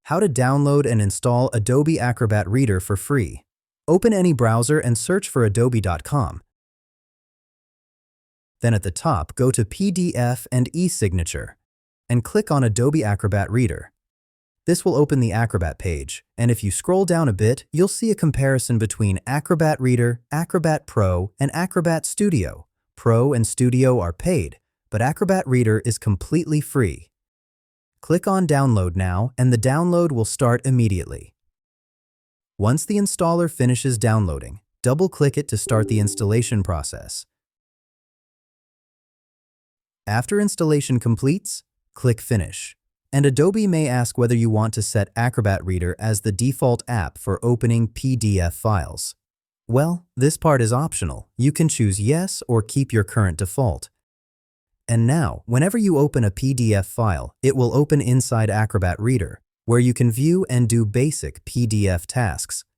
How to download and install Adobe Acrobat Reader for free. Open any browser and search for adobe.com. Then at the top, go to PDF and e-signature and click on Adobe Acrobat Reader. This will open the Acrobat page, and if you scroll down a bit, you'll see a comparison between Acrobat Reader, Acrobat Pro, and Acrobat Studio. Pro and Studio are paid, but Acrobat Reader is completely free. Click on Download now, and the download will start immediately. Once the installer finishes downloading, double-click it to start the installation process. After installation completes, click Finish. And Adobe may ask whether you want to set Acrobat Reader as the default app for opening PDF files. Well, this part is optional. You can choose Yes or keep your current default. And now, whenever you open a PDF file, it will open inside Acrobat Reader, where you can view and do basic PDF tasks.